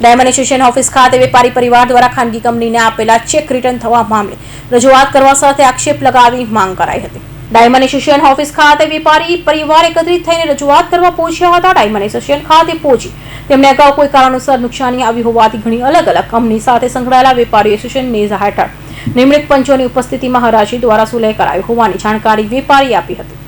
Diamond association office ખાતે વેપારી પરિવાર દ્વારા ખાનગી કંપનીને આપેલા ચેક રિટર્ન થવા મામલે રજૂઆત કરવા સાથે આક્ષેપ લગાવી માંગ કરાઈ હતી। ડાયમંડ એસોસિએશન ઓફિસ ખાતે વેપારી પરિવાર એકત્રિત થઈને રજૂઆત કરવા પહોંચ્યા હતા। ડાયમંડ એસોસિએશન ખાતે પહોંચી તેમને અગાઉ કોઈ કારણોસર નુકસાની આવી હોવાથી ઘણી અલગ અલગ કંપની સાથે સંકળાયેલા વેપારી એસોસિએશન નેઝા હેઠળ નિમણૂક પંચોની ઉપસ્થિતિમાં હરાજી દ્વારા સુલેહ કરાયું હોવાની જાણકારી વેપારી આપી હતી।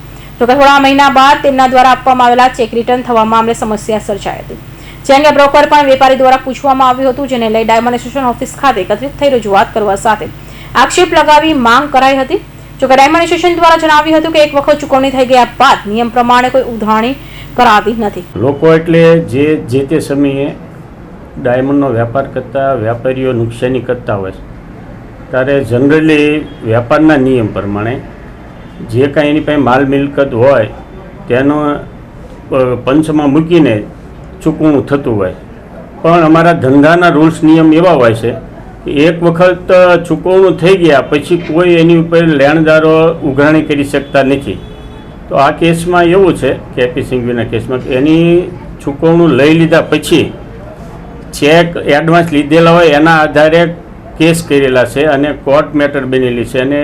જોકે થોડા મહિના બાદ તેમના દ્વારા આપવામાં આવેલા ચેક રિટર્ન થવા મામલે સમસ્યા સર્જાઈ હતી, જે અંગે બ્રોકર પણ વેપારી દ્વારા પૂછવામાં આવ્યું હતું, જેને લઈ ડાયમંડ એસોસિએશન ઓફિસ ખાતે એકત્રિત થઈ રજૂઆત કરવા સાથે આક્ષેપ લગાવી માંગ કરાઈ હતી। જોકે ડાયમંડ એસોસિએશન દ્વારા જણાવ્યું હતું કે એક વખત ચૂકવણી થઈ ગયા બાદ નિયમ પ્રમાણે કોઈ ઉધારણી કરાતી નથી। લોકો એટલે જે તે સમયે ડાયમંડનો વેપાર કરતા વેપારીઓ નુકસાની કરતા હોય ત્યારે જનરલી વેપારના નિયમ પ્રમાણે જે કાંઈ એની પાસે માલ મિલકત હોય તેનો પંચમાં મૂકીને ચૂકવણું થતું હોય, પણ અમારા ધંધાના રૂલ્સ નિયમ એવા હોય છે કે એક વખત ચૂકવણું થઈ ગયા પછી કોઈ એની ઉપર લેણદારો ઉઘરાણી કરી શકતા નથી। તો આ કેસમાં એવું છે કે કેપી સિંઘવીના કેસમાં એની ચૂકવણું લઈ લીધા પછી ચેક એડવાન્સ લીધેલા હોય એના આધારે કેસ કરેલા છે અને કોર્ટ મેટર બનેલી છે અને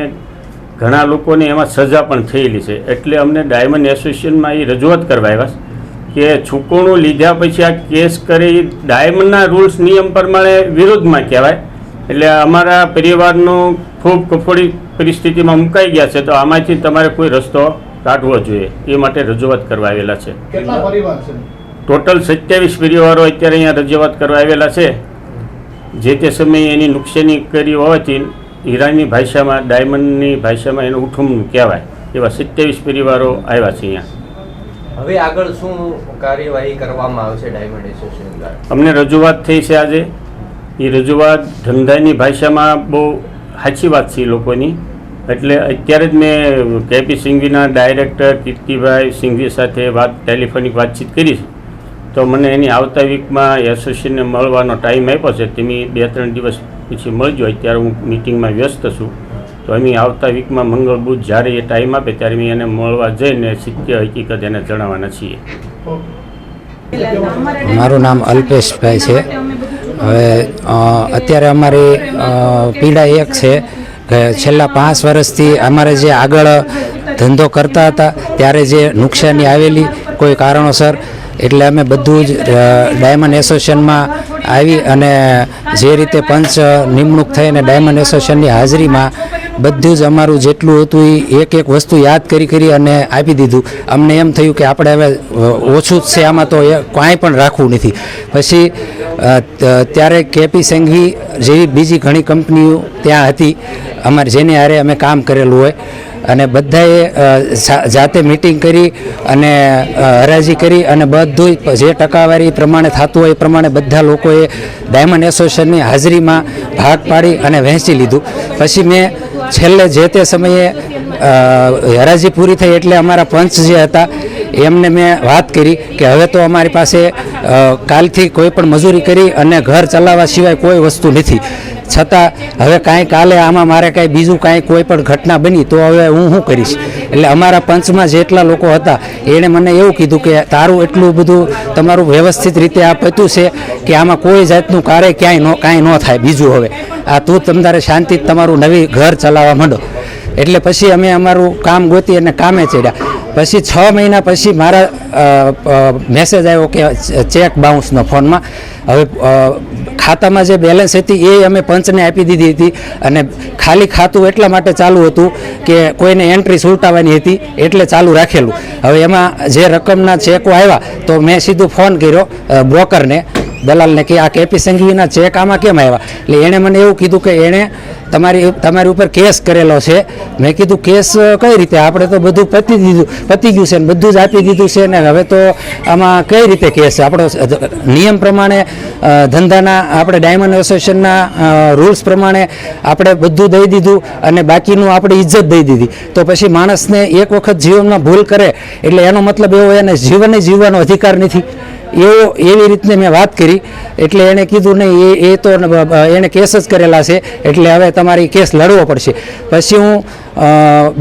ઘણા લોકોને એમાં સજા પણ થયેલી છે। એટલે અમને ડાયમંડ એસોસિએશનમાં એ રજૂઆત કરવા આવ્યા કે ચૂકવણું લીધા પછી આ કેસ કરી ડાયમંડના રૂલ્સ નિયમ પ્રમાણે વિરોધમાં કહેવાય। એટલે અમારા પરિવારનું ખૂબ કફોડી પરિસ્થિતિમાં મુકાઈ ગયા છે, તો આમાંથી તમારે કોઈ રસ્તો કાઢવો જોઈએ એ માટે રજૂઆત કરવા આવેલા છે। કેટલા પરિવાર છે? ટોટલ 27 પરિવારો અત્યારે અહીંયા રજૂઆત કરવા આવેલા છે। જે તે સમયે એની નુકસાની કરી હોવાથી હીરાની ભાષામાં ડાયમંડની ભાષામાં એનું ઉઠુમણું કહેવાય એવા 27 પરિવારો આવ્યા છે અહીંયા। હવે આગળ શું કાર્યવાહી કરવામાં આવશે ડાયમંડ એસોસિએશન દ્વારા? અમને રજૂઆત થઈ છે આજે, એ રજૂઆત ધંધાની ભાષામાં બહુ સાચી વાત છે લોકોની। એટલે અત્યારે જ મેં કેપી સિંઘવીના ડાયરેક્ટર કીર્તિભાઈ સિંઘવી સાથે ટેલિફોનિક વાતચીત કરી છે, તો મને એની આવતા વીકમાં એસોસિએશનને મળવાનો ટાઈમ આપ્યો છે। તમે 2-3 દિવસ પછી મળજો, અત્યારે હું મિટિંગમાં વ્યસ્ત છું, તો અમે આવતા વીકમાં મંગળ બુધ જ્યારે એ ટાઈમ આપે ત્યારે અમે એને મળવા જઈને સત્ય હકીકત એને જણાવવાના છીએ। મારું નામ અલ્પેશભાઈ છે। હવે અત્યારે અમારી પીડા એક છે કે છેલ્લા 5 વર્ષથી અમારે જે આગળ ધંધો કરતા હતા ત્યારે જે નુકસાની આવેલી કોઈ કારણોસર, એટલે અમે બધું જ ડાયમંડ એસોસિએશનમાં આવી અને જે રીતે પંચ નિમણૂક થઈને ડાયમંડ એસોસિએશનની હાજરીમાં બધું જ અમારું જેટલું હતું એ એક એક વસ્તુ યાદ કરી અને આપી દીધું। અમને એમ થયું કે આપણે હવે ઓછું જ છે, આમાં તો કાંઈ પણ રાખવું નથી। પછી ત્યારે કેપી સિંઘવી જેવી બીજી ઘણી કંપનીઓ ત્યાં હતી અમારે, જેની હારે અમે કામ કરેલું હોય, અને બધાએ જાતે મિટિંગ કરી અને હરાજી કરી અને બધું જે ટકાવારી પ્રમાણે થતું હોય એ પ્રમાણે બધા લોકોએ ડાયમંડ એસોસિએશનની હાજરીમાં ભાગ પાડી અને વહેંચી લીધું। પછી મેં છેલ્લે જે તે સમયે હરાજી પૂરી થઈ એટલે અમારા પંચ જે હતા એમને મેં વાત કરી કે હવે તો અમારી પાસે કાલથી કોઈ પણ મજૂરી કરી અને ઘર ચલાવવા સિવાય કોઈ વસ્તુ નથી, છતાં હવે કાંઈ કાલે આમાં મારે કાંઈ બીજું કાંઈ કોઈ પણ ઘટના બની તો હવે હું શું કરીશ? એટલે અમારા પંચમાં જેટલા લોકો હતા એણે મને એવું કીધું કે તારું એટલું બધું તમારું વ્યવસ્થિત રીતે આ પત્યું છે કે આમાં કોઈ જાતનું કાંઈ ન થાય બીજું, હવે આ તું તમારે શાંતિ તમારું નવી ઘર ચલાવવા માંડો। એટલે પછી અમે અમારું કામ ગોતી અને કામે ચડ્યા। પછી 6 મહિના પછી મારા મેસેજ આવ્યો કે ચેક બાઉન્સનો ફોનમાં। હવે ખાતામાં જે બેલેન્સ હતી એ અમે પંચને આપી દીધી હતી અને ખાલી ખાતું એટલા માટે ચાલુ હતું કે કોઈને એન્ટ્રી ઉલટાવવાની હતી એટલે ચાલુ રાખેલું। હવે એમાં જે રકમના ચેકો આવ્યા તો મેં સીધું ફોન કર્યો બ્રોકરને, દલાલને, કે આ કેપી સિંઘવીના ચેક આમાં કેમ આવ્યા? એટલે એણે મને એવું કીધું કે એણે તમારી ઉપર કેસ કરેલો છે। મેં કીધું કેસ કઈ રીતે? આપણે તો બધું પતી ગયું છે ને બધું જ આપી દીધું છે ને હવે તો આમાં કઈ રીતે કેસ છે? આપણો નિયમ પ્રમાણે ધંધાના આપણે ડાયમંડ એસોસિએશનના રૂલ્સ પ્રમાણે આપણે બધું દઈ દીધું અને બાકીનું આપણે ઇજ્જત દઈ દીધી। તો પછી માણસને એક વખત જીવનમાં ભૂલ કરે એટલે એનો મતલબ એવો એને જીવન જીવવાનો અધિકાર નથી। એવી રીતને મેં વાત કરી એટલે એણે કીધું નહીં એ તો એણે કેસ જ કરેલા છે એટલે હવે તમારી કેસ લડવો પડશે. પછી હું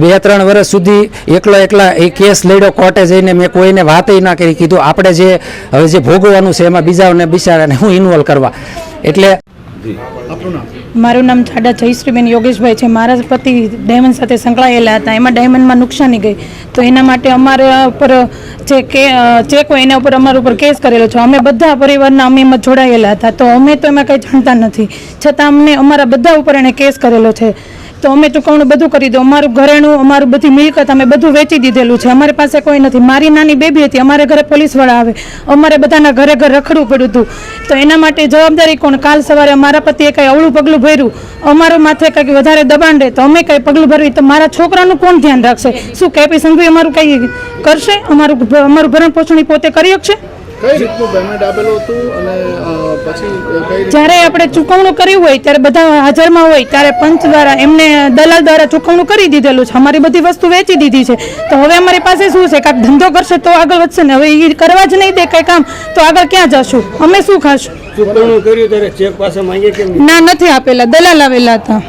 2-3 વર્ષ સુધી એકલા એ કેસ લડ્યો કોર્ટે જઈને. મેં કોઈને વાતય ના કરી. કીધું આપણે હવે જે ભોગવવાનું છે એમાં બીજાને બિચારાને હું ઇન્વોલ્વ કરવા. એટલે મારું નામ છાડા જયશ્રીબેન યોગેશભાઈ છે. મારા પતિ ડાયમંડ સાથે સંકળાયેલા હતા. એમાં ડાયમંડમાં નુકસાની ગઈ તો એના માટે અમારા ઉપર જે ચેક હોય એના ઉપર અમારા ઉપર કેસ કરેલો છે. અમે બધા પરિવારના અમે એમાં જોડાયેલા હતા તો અમે તો એમાં કંઈ જાણતા નથી, છતાં અમને અમારા બધા ઉપર એણે કેસ કરેલો છે. તો અમે ચૂકવણું બધું કરી દઉં. અમારું ઘરેણું, અમારું બધી મિલકત અમે બધું વેચી દીધેલું છે. અમારી પાસે કોઈ નથી. મારી નાની બેબી હતી, અમારે ઘરે પોલીસવાળા આવે, અમારે બધાના ઘરે રખડવું પડ્યું હતું. તો એના માટે જવાબદારી કોણ? કાલ સવારે મારા પતિએ કંઈ અવળું પગલું ભર્યું, અમારું માથે કંઈક વધારે દબાણ રહે તો અમે કંઈ પગલું ભરવી તો મારા છોકરાનું કોણ ધ્યાન રાખશે? શું કેપી સંઘવી અમારું કંઈ કરશે? અમારું ભરણ પોષણ પોતે કરી શકશે? કઈ રીતનું પેમેન્ટ આપેલું હતું અને પછી જ્યારે આપણે ચૂકવણું કર્યું હોય ત્યારે બધા હાજરમાં હોય ત્યારે પંચ દ્વારા એમને દલાલ દ્વારા ચૂકવણું કરી દીધેલું છે. અમારી બધી વસ્તુ વેચી દીધી છે. તો હવે અમારી પાસે શું છે? કાંઈક ધંધો કરશે તો આગળ વધશે ને. હવે એ કરવા જ નહીં દે કંઈ કામ તો આગળ ક્યાં જશું? અમે શું ખાશું? ચૂકવણું કર્યું ત્યારે ચેક પાસે માંગે કેમ? ના, નથી આપેલા. દલાલ આવેલા હતા.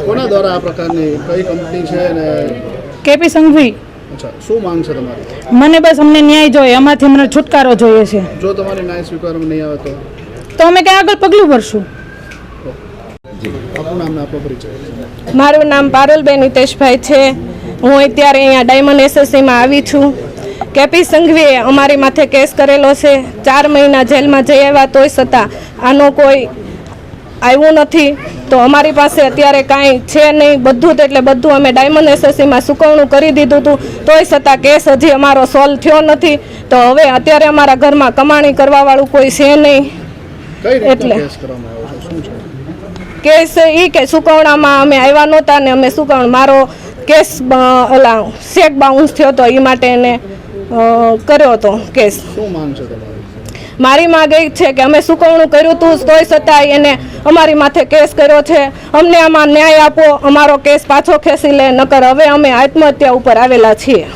કોના દ્વારા આ પ્રકારની કઈ કંપની છે અને કેપી સંઘવી. અચ્છા, શું માંગ છે તમારી? મને બસ અમને ન્યાય જોઈએ, એમાંથી અમને છુટકારો જોઈએ છે. જો તમારી ન્યાય સ્વીકારવામાં નહીં આવે તો અમે ક્યાં આગળ પગલું ભરશું? આપણું નામ ને આપણો પરિચય. મારું નામ પારુલબેન હિતેશભાઈ છે. હું અત્યારે અહીંયા ડાયમંડ એસએસસીમાં આવી છું. કેપી સંઘવીએ અમારી માથે કેસ કરેલો છે. 4 મહિના જેલમાં જઈ આવ્યા તોય છતાં આનો કોઈ આવ્યું નથી. તો અમારી પાસે અત્યારે કાંઈ છે નહીં. બધું જ એટલે બધું અમે ડાયમંડ એસએસસીમાં ચૂકવણું કરી દીધું હતું તોય છતાં કેસ હજી અમારો સોલ્વ થયો નથી. તો હવે અત્યારે અમારા ઘરમાં કમાણી કરવાવાળું કોઈ છે નહીં. કઈ રીતે એટલે કેસ કરવામાં આવ્યો છે? શું છે કેસ? એ કે ચૂકવણામાં અમે આવ્યા નહોતા ને અમે ચૂકવણ મારો કેસ ચેક બાઉન્સ થયો હતો એ માટે એને કર્યો હતો કેસ. શું માંગ છે તમારી? મારી માંગ એ છે કે અમે ચૂકવણું કર્યું હતું તોય છતાંય એને અમારી માથે કેસ કર્યો છે. અમને આમાં ન્યાય આપો, અમારો કેસ પાછો ખેંચી લે, નકર હવે અમે આત્મહત્યા ઉપર આવેલા છીએ.